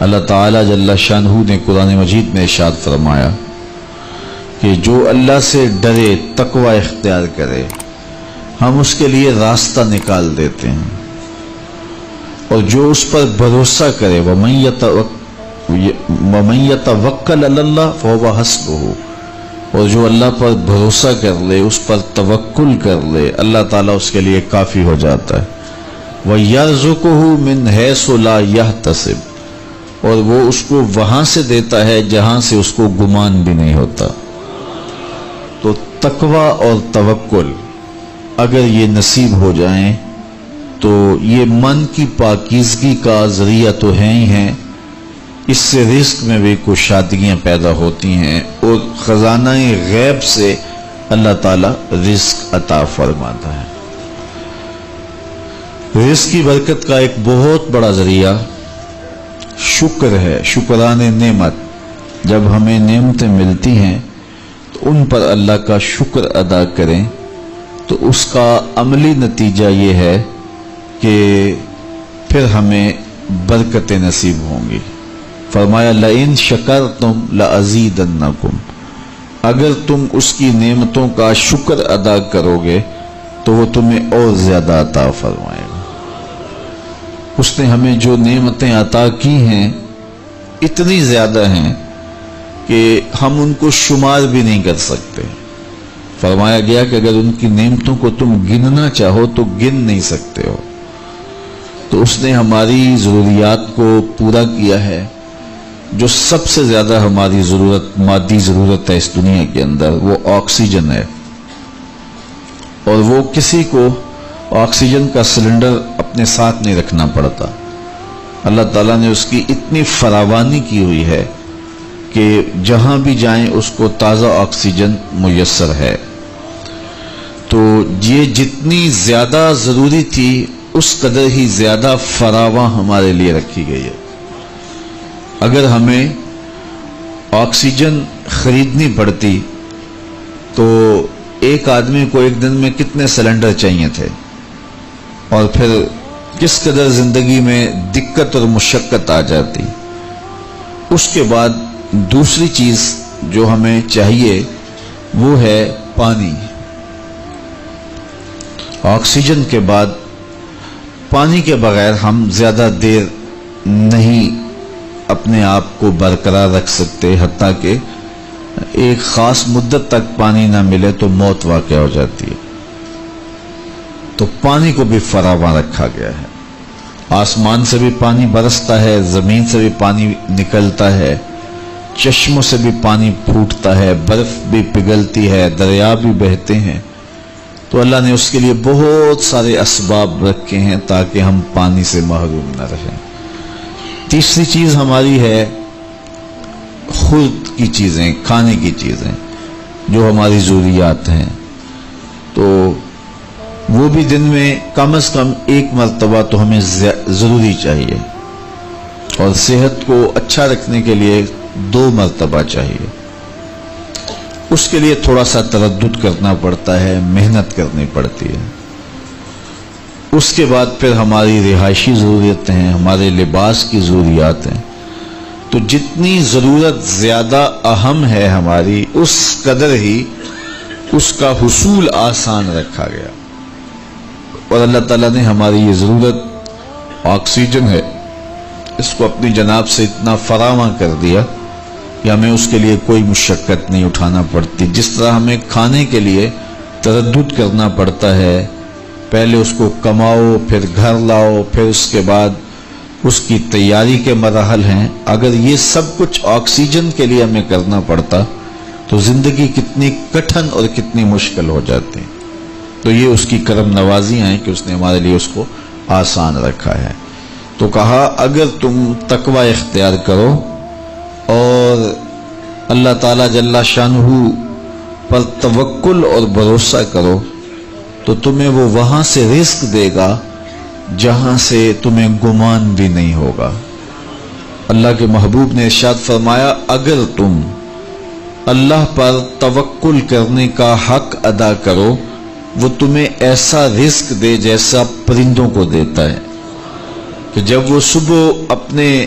اللہ تعالیٰ جل شانہ نے قرآن مجید میں ارشاد فرمایا کہ جو اللہ سے ڈرے، تقوی اختیار کرے، ہم اس کے لیے راستہ نکال دیتے ہیں، اور جو اس پر بھروسہ کرے وَمَن يَتَوَکَّلْ عَلَى اللَّهِ فَهُوَ حَسْبُهُ، اور جو اللہ پر بھروسہ کر لے، اس پر توکل کر لے، اللہ تعالیٰ اس کے لیے کافی ہو جاتا ہے۔ وَيَرْزُقُهُ مِنْ حَيْثُ لَا يَحْتَسِبُ، اور وہ اس کو وہاں سے دیتا ہے جہاں سے اس کو گمان بھی نہیں ہوتا۔ تو تقوی اور توکل اگر یہ نصیب ہو جائیں تو یہ من کی پاکیزگی کا ذریعہ تو ہے ہی ہیں، اس سے رزق میں بھی کچھ شادیاں پیدا ہوتی ہیں، اور خزانہ غیب سے اللہ تعالیٰ رزق عطا فرماتا ہے۔ رزق کی برکت کا ایک بہت بڑا ذریعہ شکر ہے، شکران نعمت۔ جب ہمیں نعمتیں ملتی ہیں تو ان پر اللہ کا شکر ادا کریں، تو اس کا عملی نتیجہ یہ ہے کہ پھر ہمیں برکتیں نصیب ہوں گی۔ فرمایا لَئِن شَكَرْتُمْ لَأَزِيدَنَّكُمْ، اگر تم اس کی نعمتوں کا شکر ادا کرو گے تو وہ تمہیں اور زیادہ عطا فرمائے گا۔ اس نے ہمیں جو نعمتیں عطا کی ہیں اتنی زیادہ ہیں کہ ہم ان کو شمار بھی نہیں کر سکتے۔ فرمایا گیا کہ اگر ان کی نعمتوں کو تم گننا چاہو تو گن نہیں سکتے ہو۔ تو اس نے ہماری ضروریات کو پورا کیا ہے۔ جو سب سے زیادہ ہماری ضرورت، مادی ضرورت ہے اس دنیا کے اندر، وہ آکسیجن ہے، اور وہ کسی کو آکسیجن کا سلنڈر اپنے ساتھ نہیں رکھنا پڑتا۔ اللہ تعالیٰ نے اس کی اتنی فراوانی کی ہوئی ہے کہ جہاں بھی جائیں اس کو تازہ آکسیجن میسر ہے۔ تو یہ جتنی زیادہ ضروری تھی اس قدر ہی زیادہ فراواں ہمارے لیے رکھی گئی ہے۔ اگر ہمیں آکسیجن خریدنی پڑتی تو ایک آدمی کو ایک دن میں کتنے سلنڈر چاہیے تھے، اور پھر کس قدر زندگی میں دقت اور مشقت آ جاتی۔ اس کے بعد دوسری چیز جو ہمیں چاہیے وہ ہے پانی۔ آکسیجن کے بعد پانی کے بغیر ہم زیادہ دیر نہیں اپنے آپ کو برقرار رکھ سکتے، حتیٰ کہ ایک خاص مدت تک پانی نہ ملے تو موت واقع ہو جاتی ہے۔ تو پانی کو بھی فراواں رکھا گیا ہے۔ آسمان سے بھی پانی برستا ہے، زمین سے بھی پانی نکلتا ہے، چشموں سے بھی پانی پھوٹتا ہے، برف بھی پگھلتی ہے، دریا بھی بہتے ہیں۔ تو اللہ نے اس کے لیے بہت سارے اسباب رکھے ہیں تاکہ ہم پانی سے محروم نہ رہیں۔ تیسری چیز ہماری ہے خود کی چیزیں، کھانے کی چیزیں جو ہماری ضروریات ہیں، تو وہ بھی دن میں کم از کم ایک مرتبہ تو ہمیں ضروری چاہیے، اور صحت کو اچھا رکھنے کے لیے 2 مرتبہ چاہیے۔ اس کے لیے تھوڑا سا تردد کرنا پڑتا ہے، محنت کرنی پڑتی ہے۔ اس کے بعد پھر ہماری رہائشی ضرورتیں ہیں، ہمارے لباس کی ضروریات ہیں۔ تو جتنی ضرورت زیادہ اہم ہے ہماری، اس قدر ہی اس کا حصول آسان رکھا گیا۔ اور اللہ تعالیٰ نے ہماری یہ ضرورت آکسیجن ہے، اس کو اپنی جناب سے اتنا فراواں کر دیا کہ ہمیں اس کے لیے کوئی مشقت نہیں اٹھانا پڑتی۔ جس طرح ہمیں کھانے کے لیے تردد کرنا پڑتا ہے، پہلے اس کو کماؤ، پھر گھر لاؤ، پھر اس کے بعد اس کی تیاری کے مراحل ہیں، اگر یہ سب کچھ آکسیجن کے لیے ہمیں کرنا پڑتا تو زندگی کتنی کٹھن اور کتنی مشکل ہو جاتی۔ تو یہ اس کی کرم نوازیاں ہیں کہ اس نے ہمارے لیے اس کو آسان رکھا ہے۔ تو کہا اگر تم تقوی اختیار کرو اور اللہ تعالیٰ جل شانہ پر توکل اور بھروسہ کرو تو تمہیں وہ وہاں سے رزق دے گا جہاں سے تمہیں گمان بھی نہیں ہوگا۔ اللہ کے محبوب نے ارشاد فرمایا اگر تم اللہ پر توکل کرنے کا حق ادا کرو وہ تمہیں ایسا رزق دے جیسا پرندوں کو دیتا ہے، کہ جب وہ صبح اپنے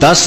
10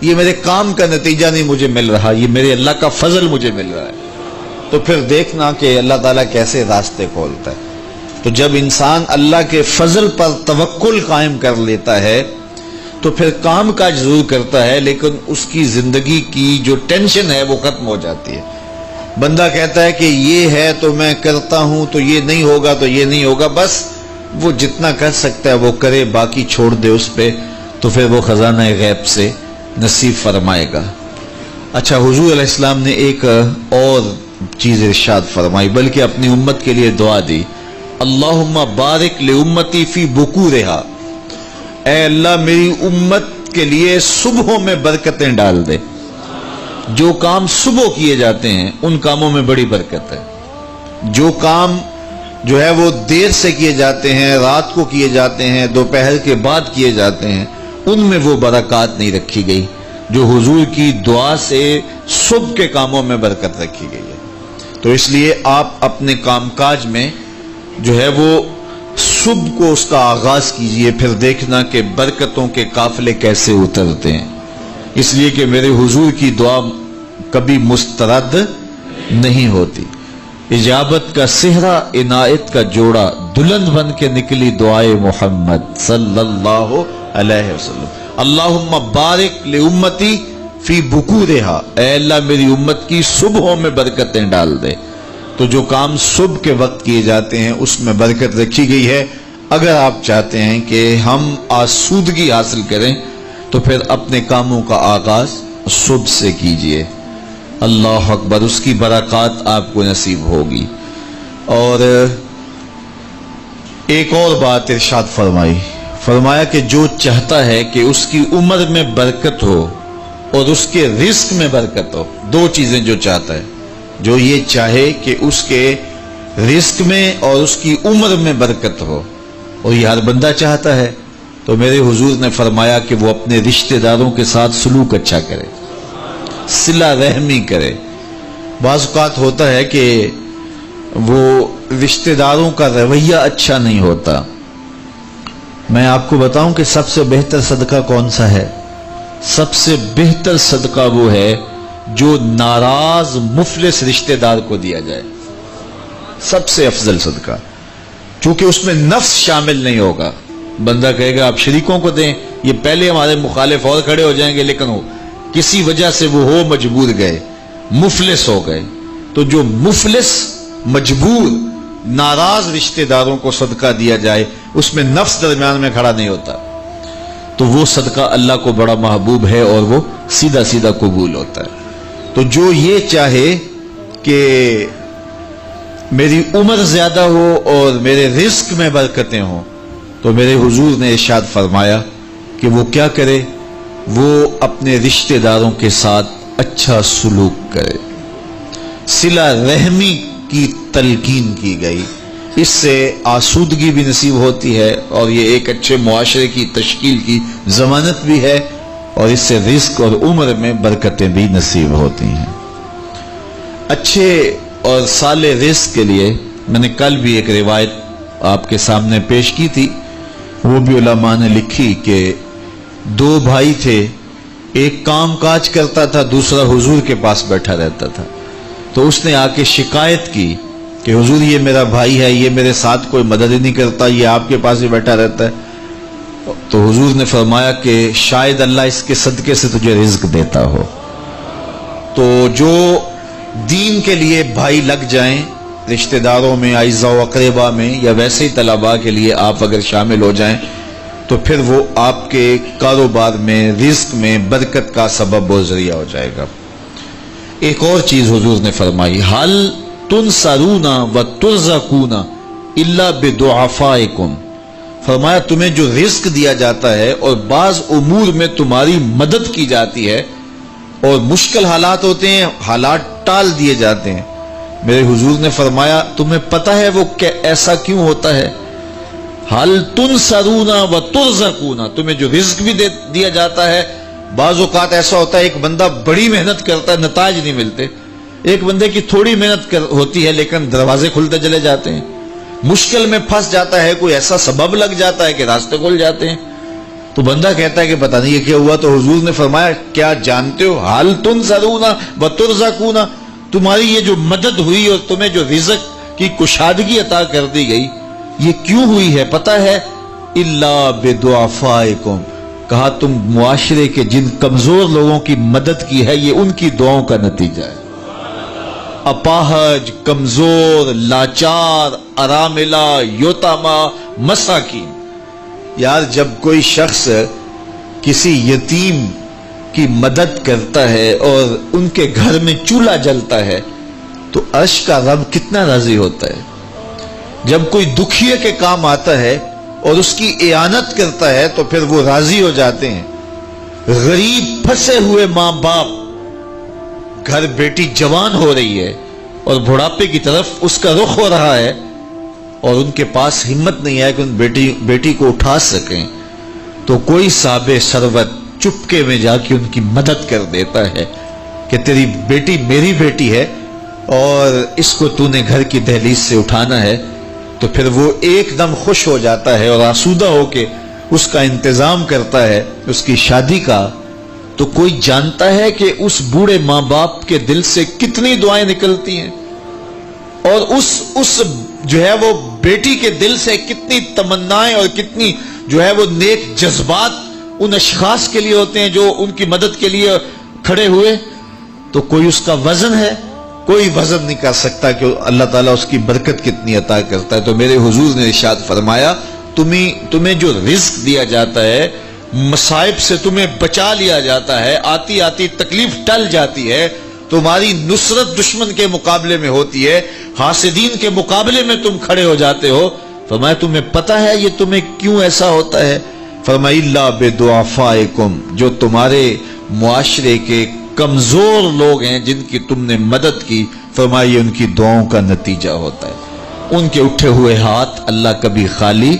یہ میرے کام کا نتیجہ نہیں مجھے مل رہا، یہ میرے اللہ کا فضل مجھے مل رہا ہے، تو پھر دیکھنا کہ اللہ تعالیٰ کیسے راستے کھولتا ہے۔ تو جب انسان اللہ کے فضل پر توکل قائم کر لیتا ہے تو پھر کام کاج ضرور کرتا ہے، لیکن اس کی زندگی کی جو ٹینشن ہے وہ ختم ہو جاتی ہے۔ بندہ کہتا ہے کہ یہ ہے تو میں کرتا ہوں، تو یہ نہیں ہوگا تو یہ نہیں ہوگا، بس وہ جتنا کر سکتا ہے وہ کرے، باقی چھوڑ دے اس پہ، تو پھر وہ خزانہ غیب سے نصیب فرمائے گا۔ اچھا، حضور علیہ السلام نے ایک اور چیز ارشاد فرمائی، بلکہ اپنی امت کے لیے دعا دی، اللہم بارک لامتی فی بکورہا، اے اللہ میری امت کے لیے صبحوں میں برکتیں ڈال دے۔ جو کام صبح کیے جاتے ہیں ان کاموں میں بڑی برکت ہے، جو کام جو ہے وہ دیر سے کیے جاتے ہیں، رات کو کیے جاتے ہیں، دوپہر کے بعد کیے جاتے ہیں، ان میں وہ برکات نہیں رکھی گئی جو حضور کی دعا سے صبح کے کاموں میں برکت رکھی گئی ہے۔ تو اس لیے آپ اپنے کام کاج میں جو ہے وہ صبح کو اس کا آغاز کیجئے، پھر دیکھنا کہ برکتوں کے قافلے کیسے اترتے ہیں، اس لیے کہ میرے حضور کی دعا کبھی مسترد نہیں ہوتی۔ اجابت کا صحرا، عنایت کا جوڑا، دلہن بن کے نکلی دعائے محمد صلی اللہ علیہ وسلم، اللہم بارک لامتی فی بکورہا، اے اللہ میری امت کی صبحوں میں برکتیں ڈال دے۔ تو جو کام صبح کے وقت کیے جاتے ہیں اس میں برکت رکھی گئی ہے۔ اگر آپ چاہتے ہیں کہ ہم آسودگی حاصل کریں تو پھر اپنے کاموں کا آغاز صبح سے کیجئے۔ اللہ اکبر، اس کی برکات آپ کو نصیب ہوگی۔ اور ایک اور بات ارشاد فرمایا کہ جو چاہتا ہے کہ اس کی عمر میں برکت ہو اور اس کے رزق میں برکت ہو، دو چیزیں جو چاہتا ہے، جو یہ چاہے کہ اس کے رزق میں اور اس کی عمر میں برکت ہو، اور یہ ہر بندہ چاہتا ہے، تو میرے حضور نے فرمایا کہ وہ اپنے رشتہ داروں کے ساتھ سلوک اچھا کرے، صلہ رحمی کرے۔ بعض اوقات ہوتا ہے کہ وہ رشتہ داروں کا رویہ اچھا نہیں ہوتا۔ میں آپ کو بتاؤں کہ سب سے بہتر صدقہ کون سا ہے؟ سب سے بہتر صدقہ وہ ہے جو ناراض مفلس رشتہ دار کو دیا جائے، سب سے افضل صدقہ، چونکہ اس میں نفس شامل نہیں ہوگا۔ بندہ کہے گا آپ شریکوں کو دیں، یہ پہلے ہمارے مخالف اور کھڑے ہو جائیں گے، لیکن وہ کسی وجہ سے وہ ہو مجبور گئے، مفلس ہو گئے، تو جو مفلس مجبور ناراض رشتہ داروں کو صدقہ دیا جائے اس میں نفس درمیان میں کھڑا نہیں ہوتا، تو وہ صدقہ اللہ کو بڑا محبوب ہے اور وہ سیدھا سیدھا قبول ہوتا ہے۔ تو جو یہ چاہے کہ میری عمر زیادہ ہو اور میرے رزق میں برکتیں ہوں، تو میرے حضور نے ارشاد فرمایا کہ وہ کیا کرے، وہ اپنے رشتہ داروں کے ساتھ اچھا سلوک کرے۔ صلہ رحمی کی تلقین کی گئی، اس سے آسودگی بھی نصیب ہوتی ہے اور یہ ایک اچھے معاشرے کی تشکیل کی ضمانت بھی ہے، اور اس سے رزق اور عمر میں برکتیں بھی نصیب ہوتی ہیں۔ اچھے اور صالح رزق کے لیے میں نے کل بھی ایک روایت آپ کے سامنے پیش کی تھی، وہ بھی علماء نے لکھی کہ دو بھائی تھے، ایک کام کاج کرتا تھا، دوسرا حضور کے پاس بیٹھا رہتا تھا۔ تو اس نے آ کے شکایت کی کہ حضور یہ میرا بھائی ہے، یہ میرے ساتھ کوئی مدد ہی نہیں کرتا، یہ آپ کے پاس ہی بیٹھا رہتا ہے۔ تو حضور نے فرمایا کہ شاید اللہ اس کے صدقے سے تجھے رزق دیتا ہو۔ تو جو دین کے لیے بھائی لگ جائیں، رشتہ داروں میں، اعزاء و اقربا میں، یا ویسے ہی طلباء کے لیے آپ اگر شامل ہو جائیں تو پھر وہ آپ کے کاروبار میں، رزق میں برکت کا سبب و ذریعہ ہو جائے گا۔ ایک اور چیز حضور نے فرمائی، حل تنصرون و ترزقون الا بدعفائکم، فرمایا تمہیں جو رزق دیا جاتا ہے اور بعض امور میں تمہاری مدد کی جاتی ہے، اور مشکل حالات ہوتے ہیں، حالات ٹال دیے جاتے ہیں، میرے حضور نے فرمایا تمہیں پتہ ہے وہ ایسا کیوں ہوتا ہے؟ حل تنصرون و ترزقون، تمہیں جو رزق بھی دیا جاتا ہے، بعض اوقات ایسا ہوتا ہے ایک بندہ بڑی محنت کرتا ہے، نتائج نہیں ملتے، ایک بندے کی تھوڑی محنت ہوتی ہے لیکن دروازے کھلتے چلے جاتے ہیں، مشکل میں پھنس جاتا ہے، کوئی ایسا سبب لگ جاتا ہے کہ راستے کھل جاتے ہیں۔ تو تو بندہ کہتا ہے کہ پتہ نہیں یہ کیا ہوا، تو حضور نے فرمایا کیا جانتے ہو حال تنصرون و ترزقون، تمہاری یہ جو مدد ہوئی اور تمہیں جو رزق کی کشادگی عطا کر دی گئی یہ کیوں ہوئی ہے پتہ ہے؟ الا بدعفائکم، کہا تم معاشرے کے جن کمزور لوگوں کی مدد کی ہے یہ ان کی دعاؤں کا نتیجہ ہے۔ اپاہج، کمزور، لاچار، اراملہ، یتامہ، مساکین، یار جب کوئی شخص کسی یتیم کی مدد کرتا ہے اور ان کے گھر میں چولہا جلتا ہے تو عرش کا رب کتنا راضی ہوتا ہے۔ جب کوئی دکھیے کے کام آتا ہے اور اس کی اعانت کرتا ہے تو پھر وہ راضی ہو جاتے ہیں۔ غریب پھنسے ہوئے ماں باپ، گھر بیٹی جوان ہو رہی ہے اور بڑھاپے کی طرف اس کا رخ ہو رہا ہے اور ان کے پاس ہمت نہیں ہے کہ ان بیٹی کو اٹھا سکیں، تو کوئی صاحب ثروت چپکے میں جا کے ان کی مدد کر دیتا ہے کہ تیری بیٹی میری بیٹی ہے اور اس کو تو نے گھر کی دہلیز سے اٹھانا ہے، تو پھر وہ ایک دم خوش ہو جاتا ہے اور آسودہ ہو کے اس کا انتظام کرتا ہے اس کی شادی کا۔ تو کوئی جانتا ہے کہ اس بوڑھے ماں باپ کے دل سے کتنی دعائیں نکلتی ہیں اور اس جو ہے وہ بیٹی کے دل سے کتنی تمنائیں اور کتنی جو ہے وہ نیک جذبات ان اشخاص کے لیے ہوتے ہیں جو ان کی مدد کے لیے کھڑے ہوئے۔ تو کوئی اس کا وزن ہے؟ کوئی وزن نہیں کر سکتا کہ اللہ تعالیٰ اس کی برکت کتنی عطا کرتا ہے۔ تو میرے حضور نے ارشاد فرمایا تمہیں جو رزق دیا جاتا ہے، مصائب سے تمہیں بچا لیا جاتا ہے، آتی آتی تکلیف ٹل جاتی ہے، تمہاری نصرت دشمن کے مقابلے میں ہوتی ہے، حاسدین کے مقابلے میں تم کھڑے ہو جاتے ہو، فرمایا تمہیں پتہ ہے یہ تمہیں کیوں ایسا ہوتا ہے؟ فرمایا الا بدعفائکم، جو تمہارے معاشرے کے کمزور لوگ ہیں جن کی تم نے مدد کی، فرمایا یہ ان کی دعاؤں کا نتیجہ ہوتا ہے۔ ان کے اٹھے ہوئے ہاتھ اللہ کبھی خالی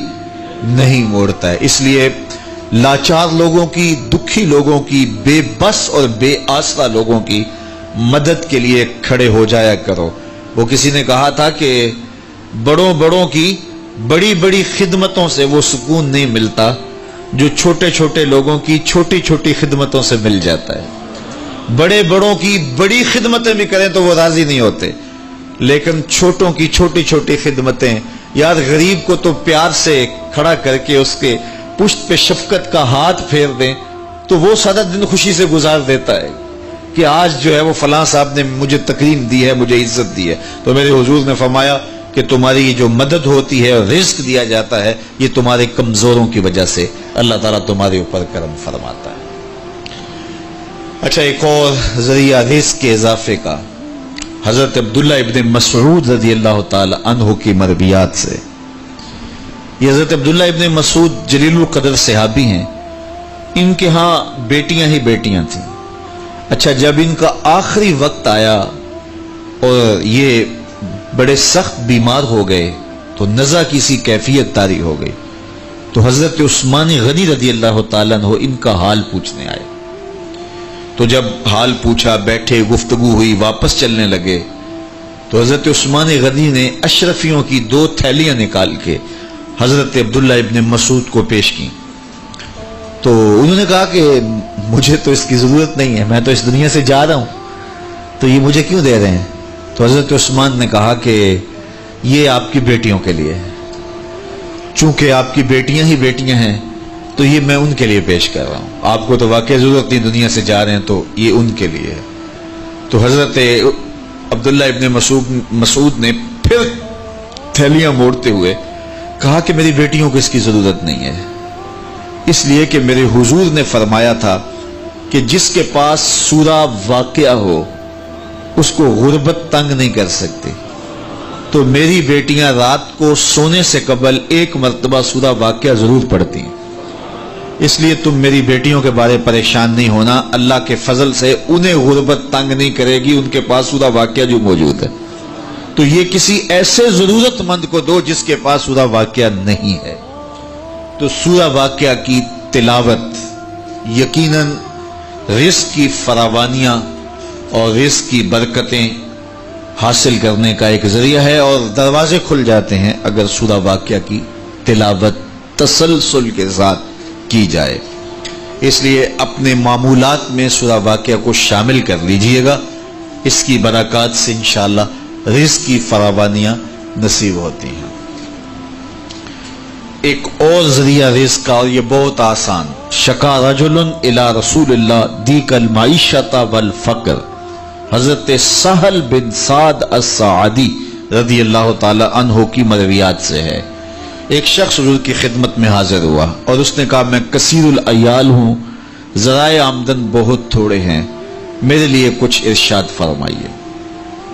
نہیں موڑتا ہے۔ اس لیے لاچار لوگوں کی، دکھی لوگوں کی، بے بس اور بے آسرا لوگوں کی مدد کے لیے کھڑے ہو جایا کرو۔ وہ کسی نے کہا تھا کہ بڑوں کی بڑی بڑی خدمتوں سے وہ سکون نہیں ملتا جو چھوٹے چھوٹے لوگوں کی چھوٹی چھوٹی خدمتوں سے مل جاتا ہے۔ بڑوں کی بڑی خدمتیں بھی کریں تو وہ راضی نہیں ہوتے، لیکن چھوٹوں کی چھوٹی چھوٹی خدمتیں، یار غریب کو تو پیار سے کھڑا کر کے اس کے پشت پہ شفقت کا ہاتھ پھیر دیں تو وہ سارا دن خوشی سے گزار دیتا ہے کہ آج جو ہے وہ فلاں صاحب نے مجھے تکریم دی ہے، مجھے عزت دی ہے۔ تو میرے حضور نے فرمایا کہ تمہاری جو مدد ہوتی ہے اور رزق دیا جاتا ہے یہ تمہارے کمزوروں کی وجہ سے اللہ تعالیٰ تمہارے اوپر کرم فرماتا ہے۔ اچھا، ایک اور ذریعہ رزق کے اضافے کا حضرت عبداللہ ابن مسعود رضی اللہ تعالی عنہ کی مرویات سے۔ یہ حضرت عبداللہ ابن مسعود جلیل القدر صحابی ہیں، ان کے ہاں بیٹیاں ہی بیٹیاں تھیں۔ اچھا، جب ان کا آخری وقت آیا اور یہ بڑے سخت بیمار ہو گئے تو نزع کی سی کیفیت طاری ہو گئی، تو حضرت عثمان غنی رضی اللہ تعالیٰ عنہ ان کا حال پوچھنے آئے۔ تو جب حال پوچھا، بیٹھے، گفتگو ہوئی، واپس چلنے لگے تو حضرت عثمان غنی نے اشرفیوں کی 2 تھیلیاں نکال کے حضرت عبداللہ ابن مسعود کو پیش کی۔ تو انہوں نے کہا کہ مجھے تو اس کی ضرورت نہیں ہے، میں تو اس دنیا سے جا رہا ہوں، تو یہ مجھے کیوں دے رہے ہیں؟ تو حضرت عثمان نے کہا کہ یہ آپ کی بیٹیوں کے لیے ہے، چونکہ آپ کی بیٹیاں ہی بیٹیاں ہیں تو یہ میں ان کے لیے پیش کر رہا ہوں، آپ کو تو واقعی ضرورت نہیں، دنیا سے جا رہے ہیں تو یہ ان کے لیے ہے۔ تو حضرت عبداللہ ابن مسعود نے پھر تھیلیاں موڑتے ہوئے کہا کہ میری بیٹیوں کو اس کی ضرورت نہیں ہے، اس لیے کہ میرے حضور نے فرمایا تھا کہ جس کے پاس سورہ واقعہ ہو اس کو غربت تنگ نہیں کر سکتی، تو میری بیٹیاں رات کو سونے سے قبل 1 مرتبہ سورہ واقعہ ضرور پڑھتی ہیں، اس لیے تم میری بیٹیوں کے بارے پریشان نہیں ہونا، اللہ کے فضل سے انہیں غربت تنگ نہیں کرے گی، ان کے پاس سورہ واقعہ جو موجود ہے، تو یہ کسی ایسے ضرورت مند کو دو جس کے پاس سورہ واقعہ نہیں ہے۔ تو سورہ واقعہ کی تلاوت یقیناً رزق کی فراوانیاں اور رزق کی برکتیں حاصل کرنے کا ایک ذریعہ ہے، اور دروازے کھل جاتے ہیں اگر سورہ واقعہ کی تلاوت تسلسل کے ساتھ کی جائے۔ اس لیے اپنے معمولات میں سورہ واقعہ کو شامل کر لیجئے گا، اس کی برکات سے انشاءاللہ رزق کی فراوانیاں نصیب ہوتی ہیں۔ ایک اور ذریعہ رزق کا، اور یہ بہت آسان، شکا رجل الی رسول اللہ دیک المعیشۃ والفقر، حضرت سہل بن سعد الساعدی رضی اللہ تعالی عنہ کی مرویات سے ہے۔ ایک شخص حضور کی خدمت میں حاضر ہوا اور اس نے کہا، میں کثیر العیال ہوں، ذرائع آمدن بہت تھوڑے ہیں، میرے لیے کچھ ارشاد فرمائیے۔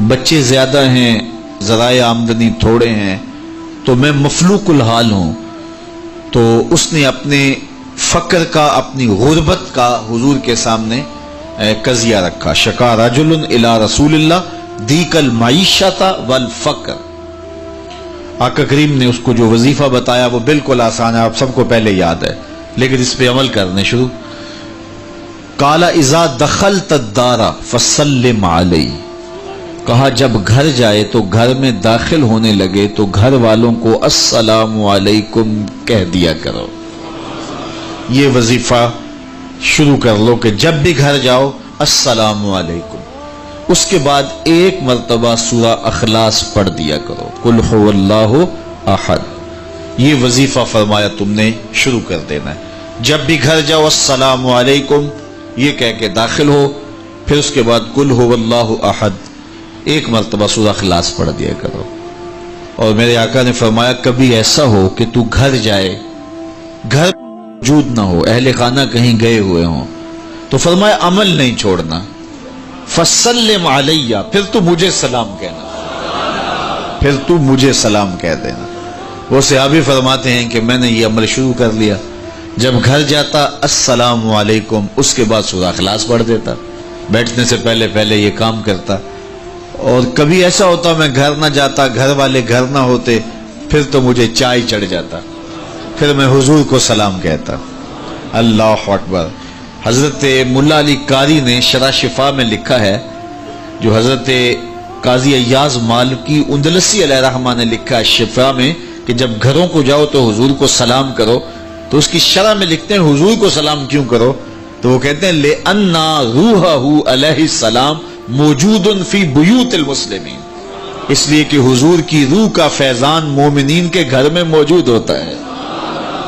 بچے زیادہ ہیں، ذرائع آمدنی تھوڑے ہیں، تو میں مفلوق الحال ہوں۔ تو اس نے اپنے فقر کا، اپنی غربت کا حضور کے سامنے قضیہ رکھا۔ شکا رجل الی رسول اللہ دیک المعیشۃ والفقر۔ آقا کریم نے اس کو جو وظیفہ بتایا وہ بالکل آسان ہے، آپ سب کو پہلے یاد ہے، لیکن اس پہ عمل کرنے شروع۔ قال اذا دخلت الدار فسلم علی، کہا جب گھر جائے تو گھر میں داخل ہونے لگے تو گھر والوں کو السلام علیکم کہہ دیا کرو۔ یہ وظیفہ شروع کر لو کہ جب بھی گھر جاؤ السلام علیکم۔ اس کے بعد ایک مرتبہ سورہ اخلاص پڑھ دیا کرو، قل هو اللہ احد۔ یہ وظیفہ فرمایا تم نے شروع کر دینا ہے، جب بھی گھر جاؤ السلام علیکم یہ کہہ کے داخل ہو، پھر اس کے بعد قل هو اللہ احد ایک مرتبہ سورہ اخلاص پڑھ دیا کرو۔ اور میرے آقا نے فرمایا کبھی ایسا ہو کہ تو گھر جائے، گھر موجود نہ ہو، اہل خانہ کہیں گئے ہوئے ہوں، تو فرمایا عمل نہیں چھوڑنا، فسلم علیہ، پھر تو مجھے سلام کہنا، پھر تو مجھے سلام کہہ دینا۔ وہ صحابی فرماتے ہیں کہ میں نے یہ عمل شروع کر لیا، جب گھر جاتا السلام علیکم، اس کے بعد سورہ اخلاص پڑھ دیتا، بیٹھنے سے پہلے پہلے یہ کام کرتا۔ اور کبھی ایسا ہوتا میں گھر نہ جاتا، گھر والے گھر نہ ہوتے، پھر تو مجھے چائے چڑھ جاتا، پھر میں حضور کو سلام کہتا۔ اللہ اکبر۔ حضرت ملا علی قاری نے شرح شفا میں لکھا ہے، جو حضرت قاضی ایاز مالکی اندلسی علیہ رحمہ نے لکھا ہے شفا میں، کہ جب گھروں کو جاؤ تو حضور کو سلام کرو، تو اس کی شرح میں لکھتے ہیں حضور کو سلام کیوں کرو، تو وہ کہتے ہیں لِأَنَّ رُوحَهُ علیہ السلام موجود فی بیوت المسلمین، اس لیے کہ حضور کی روح کا فیضان مومنین کے گھر میں موجود ہوتا ہے۔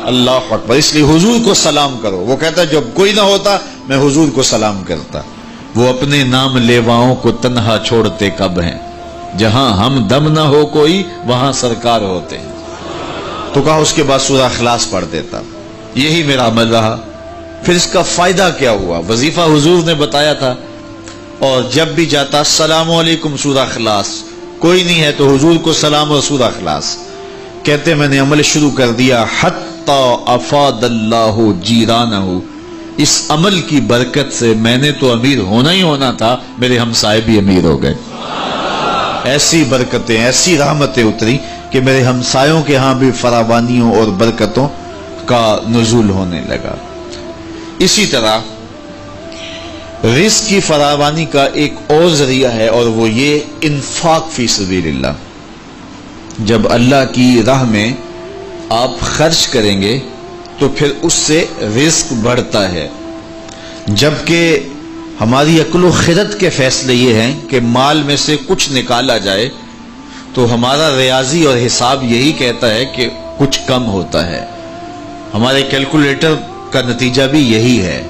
اللہ اکبر۔ اس لیے حضور کو سلام کرو۔ وہ کہتا ہے جب کوئی نہ ہوتا میں حضور کو سلام کرتا۔ وہ اپنے نام لیواؤں کو تنہا چھوڑتے کب ہیں، جہاں ہم دم نہ ہو کوئی وہاں سرکار ہوتے ہیں۔ تو کہا اس کے بعد سورہ اخلاص پڑھ دیتا۔ یہی میرا عمل رہا۔ پھر اس کا فائدہ کیا ہوا؟ وظیفہ حضور نے بتایا تھا، اور جب بھی جاتا السلام علیکم سورہ اخلاص، کوئی نہیں ہے تو حضور کو سلام اور سورہ اخلاص۔ کہتے میں نے عمل شروع کر دیا، حتی افاد اللہ جیرانہ، اس عمل کی برکت سے میں نے تو امیر ہونا ہی ہونا تھا، میرے ہمسائے بھی امیر ہو گئے۔ ایسی برکتیں، ایسی رحمتیں اتری کہ میرے ہمسایوں کے ہاں بھی فراوانیوں اور برکتوں کا نزول ہونے لگا۔ اسی طرح رزق کی فراوانی کا ایک اور ذریعہ ہے، اور وہ یہ انفاق فی سبیل اللہ۔ جب اللہ کی راہ میں آپ خرچ کریں گے تو پھر اس سے رزق بڑھتا ہے، جبکہ ہماری عقل و خرد کے فیصلے یہ ہیں کہ مال میں سے کچھ نکالا جائے تو ہمارا ریاضی اور حساب یہی کہتا ہے کہ کچھ کم ہوتا ہے، ہمارے کیلکولیٹر کا نتیجہ بھی یہی ہے،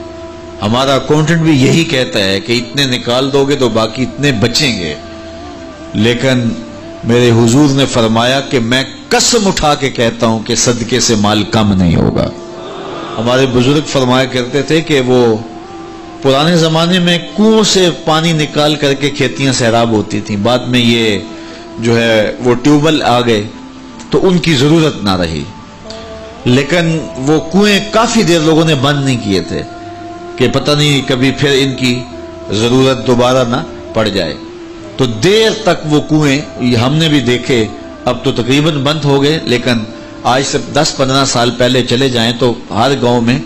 ہمارا اکاؤنٹنٹ بھی یہی کہتا ہے کہ اتنے نکال دو گے تو باقی اتنے بچیں گے۔ لیکن میرے حضور نے فرمایا کہ میں قسم اٹھا کے کہتا ہوں کہ صدقے سے مال کم نہیں ہوگا۔ ہمارے بزرگ فرمایا کرتے تھے کہ وہ پرانے زمانے میں کنویں سے پانی نکال کر کے کھیتیاں سیراب ہوتی تھیں، بعد میں یہ جو ہے وہ ٹیوبل آ گئے تو ان کی ضرورت نہ رہی، لیکن وہ کنویں کافی دیر لوگوں نے بند نہیں کیے تھے کہ پتہ نہیں کبھی پھر ان کی ضرورت دوبارہ نہ پڑ جائے، تو دیر تک وہ کنویں ہم نے بھی دیکھے، اب تو تقریباً بند ہو گئے، لیکن آج سے 10-15 سال پہلے چلے جائیں تو ہر گاؤں میں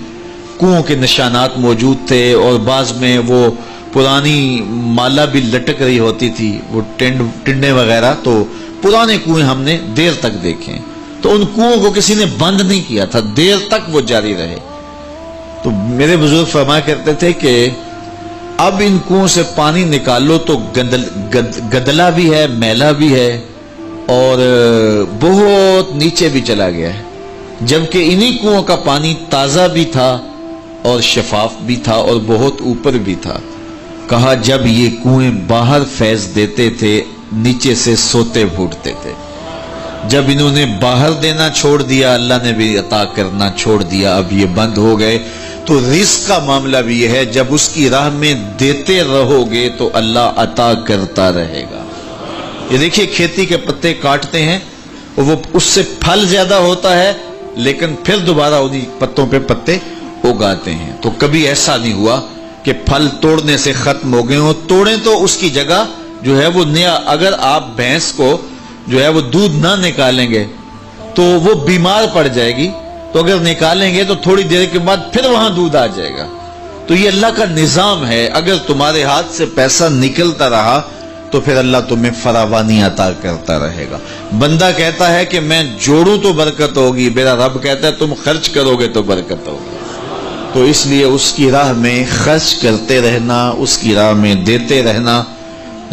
کنووں کے نشانات موجود تھے، اور بعض میں وہ پرانی مالا بھی لٹک رہی ہوتی تھی، وہ ٹنڈے وغیرہ، تو پرانے کنویں ہم نے دیر تک دیکھے، تو ان کنووں کو کسی نے بند نہیں کیا تھا، دیر تک وہ جاری رہے۔ تو میرے بزرگ فرمایا کرتے تھے کہ اب ان کنویں سے پانی نکالو تو گدلا بھی ہے، میلا بھی ہے اور بہت نیچے بھی چلا گیا ہے، جبکہ انہی کنووں کا پانی تازہ بھی تھا اور شفاف بھی تھا اور بہت اوپر بھی تھا۔ کہا جب یہ کنویں باہر فیض دیتے تھے نیچے سے سوتے پھوٹتے تھے، جب انہوں نے باہر دینا چھوڑ دیا اللہ نے بھی عطا کرنا چھوڑ دیا، اب یہ بند ہو گئے۔ تو رزق کا معاملہ بھی یہ ہے، جب اس کی راہ میں دیتے رہو گے تو اللہ عطا کرتا رہے گا۔ یہ دیکھیے کھیتی کے پتے کاٹتے ہیں وہ اس سے پھل زیادہ ہوتا ہے لیکن پھر دوبارہ انہی پتوں پہ پتے اگاتے ہیں۔ تو کبھی ایسا نہیں ہوا کہ پھل توڑنے سے ختم ہو گئے ہوں، توڑیں تو اس کی جگہ جو ہے وہ نیا، اگر آپ بھینس کو جو ہے وہ دودھ نہ نکالیں گے تو وہ بیمار پڑ جائے گی، تو اگر نکالیں گے تو تھوڑی دیر کے بعد پھر وہاں دودھ آ جائے گا۔ تو یہ اللہ کا نظام ہے، اگر تمہارے ہاتھ سے پیسہ نکلتا رہا تو پھر اللہ تمہیں فراوانی عطا کرتا رہے گا۔ بندہ کہتا ہے کہ میں جوڑوں تو برکت ہوگی، میرا رب کہتا ہے تم خرچ کرو گے تو برکت ہوگی۔ تو اس لیے اس کی راہ میں خرچ کرتے رہنا، اس کی راہ میں دیتے رہنا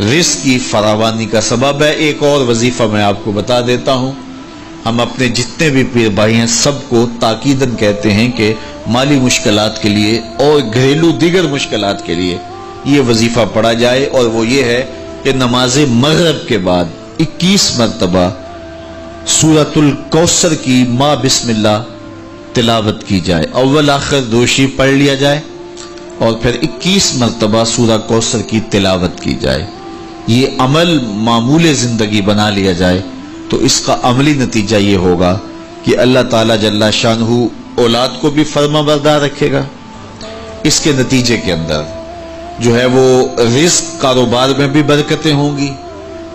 رزق کی فراوانی کا سبب ہے۔ ایک اور وظیفہ میں آپ کو بتا دیتا ہوں، ہم اپنے جتنے بھی پیر بھائی ہیں سب کو تاکیداً کہتے ہیں کہ مالی مشکلات کے لیے اور گھریلو دیگر مشکلات کے لیے یہ وظیفہ پڑھا جائے، اور وہ یہ ہے کہ نماز مغرب کے بعد 21 مرتبہ سورۃ الکوثر کی ما بسم اللہ تلاوت کی جائے، اول آخر دوشی پڑھ لیا جائے اور پھر 21 مرتبہ سورہ کوثر کی تلاوت کی جائے۔ یہ عمل معمول زندگی بنا لیا جائے تو اس کا عملی نتیجہ یہ ہوگا کہ اللہ تعالیٰ جل شانہ اولاد کو بھی فرما بردار رکھے گا، اس کے نتیجے کے اندر جو ہے وہ رزق کاروبار میں بھی برکتیں ہوں گی،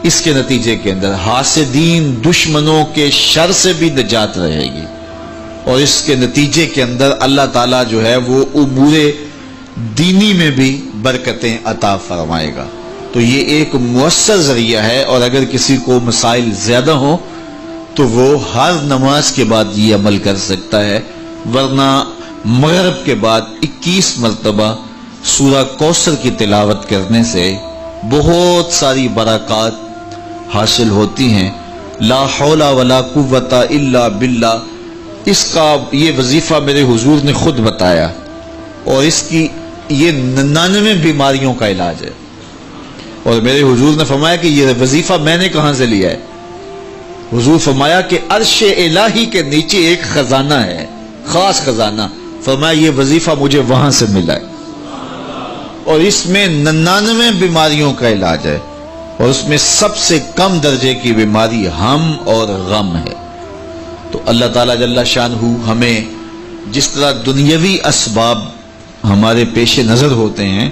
اس کے نتیجے کے اندر حاسدین دشمنوں کے شر سے بھی نجات رہے گی، اور اس کے نتیجے کے اندر اللہ تعالیٰ جو ہے وہ امور دینی میں بھی برکتیں عطا فرمائے گا۔ تو یہ ایک مؤثر ذریعہ ہے، اور اگر کسی کو مسائل زیادہ ہوں تو وہ ہر نماز کے بعد یہ عمل کر سکتا ہے، ورنہ مغرب کے بعد 21 مرتبہ سورہ کوثر کی تلاوت کرنے سے بہت ساری برکات حاصل ہوتی ہیں۔ لا حول ولا قوت الا باللہ، اس کا یہ وظیفہ میرے حضور نے خود بتایا، اور اس کی یہ 99 بیماریوں کا علاج ہے، اور میرے حضور نے فرمایا کہ یہ وظیفہ میں نے کہاں سے لیا ہے؟ حضور فرمایا کہ عرش الہی کے نیچے ایک خزانہ ہے، خاص خزانہ، فرمایا یہ وظیفہ مجھے وہاں سے ملا ہے، اور اس میں 99 بیماریوں کا علاج ہے، اور اس میں سب سے کم درجے کی بیماری ہم اور غم ہے۔ تو اللہ تعالیٰ جل شانہ ہمیں جس طرح دنیاوی اسباب ہمارے پیش نظر ہوتے ہیں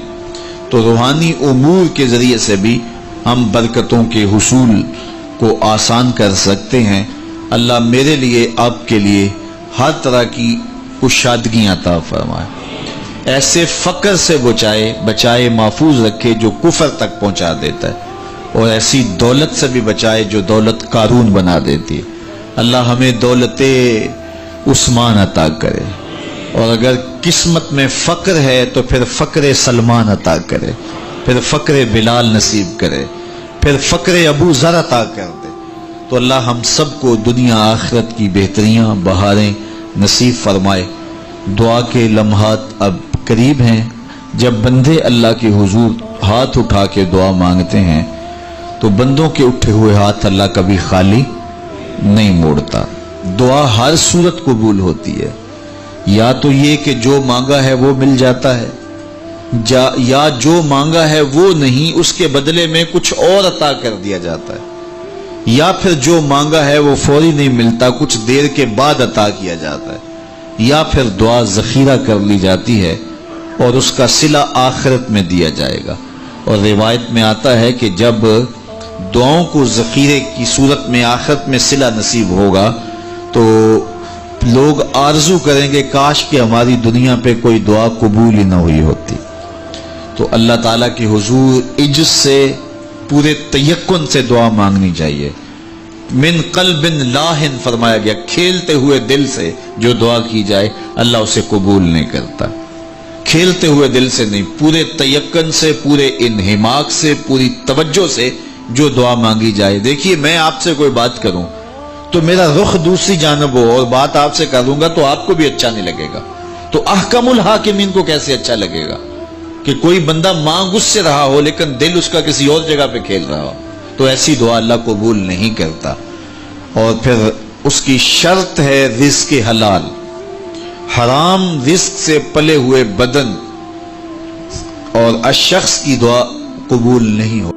تو روحانی امور کے ذریعے سے بھی ہم برکتوں کے حصول کو آسان کر سکتے ہیں۔ اللہ میرے لیے آپ کے لیے ہر طرح کی کشادگیاں عطا فرمائے، ایسے فقر سے بچائے محفوظ رکھے جو کفر تک پہنچا دیتا ہے، اور ایسی دولت سے بھی بچائے جو دولت قارون بنا دیتی ہے۔ اللہ ہمیں دولت عثمان عطا کرے، اور اگر قسمت میں فقر ہے تو پھر فقر سلمان عطا کرے، پھر فقر بلال نصیب کرے، پھر فقر ابو ذر عطا کر دے۔ تو اللہ ہم سب کو دنیا آخرت کی بہتریاں بہاریں نصیب فرمائے۔ دعا کے لمحات اب قریب ہیں، جب بندے اللہ کے حضور ہاتھ اٹھا کے دعا مانگتے ہیں تو بندوں کے اٹھے ہوئے ہاتھ اللہ کبھی خالی نہیں موڑتا۔ دعا ہر صورت قبول ہوتی ہے، یا تو یہ کہ جو مانگا ہے وہ مل جاتا ہے، یا جو مانگا ہے وہ نہیں، اس کے بدلے میں کچھ اور عطا کر دیا جاتا ہے، یا پھر جو مانگا ہے وہ فوری نہیں ملتا، کچھ دیر کے بعد عطا کیا جاتا ہے، یا پھر دعا ذخیرہ کر لی جاتی ہے اور اس کا صلہ آخرت میں دیا جائے گا۔ اور روایت میں آتا ہے کہ جب دعاؤں کو ذخیرے کی صورت میں آخرت میں صلہ نصیب ہوگا تو لوگ آرزو کریں گے کاش کہ ہماری دنیا پہ کوئی دعا قبول ہی نہ ہوئی ہوتی۔ تو اللہ تعالیٰ کے حضور عجز سے پورے تیقن سے دعا مانگنی چاہیے، من قلب لاہن فرمایا گیا، کھیلتے ہوئے دل سے جو دعا کی جائے اللہ اسے قبول نہیں کرتا، کھیلتے ہوئے دل سے نہیں، پورے تیقن سے، پورے انہماک سے، پوری توجہ سے جو دعا مانگی جائے۔ دیکھیے میں آپ سے کوئی بات کروں تو میرا رخ دوسری جانب ہو اور بات آپ سے کروں گا تو آپ کو بھی اچھا نہیں لگے گا، تو احکم الحاکمین کو کیسے اچھا لگے گا کہ کوئی بندہ مانگ اس سے رہا ہو لیکن دل اس کا کسی اور جگہ پہ کھیل رہا ہو؟ تو ایسی دعا اللہ قبول نہیں کرتا۔ اور پھر اس کی شرط ہے رزق حلال، حرام رزق سے پلے ہوئے بدن اور الشخص کی دعا قبول نہیں ہو۔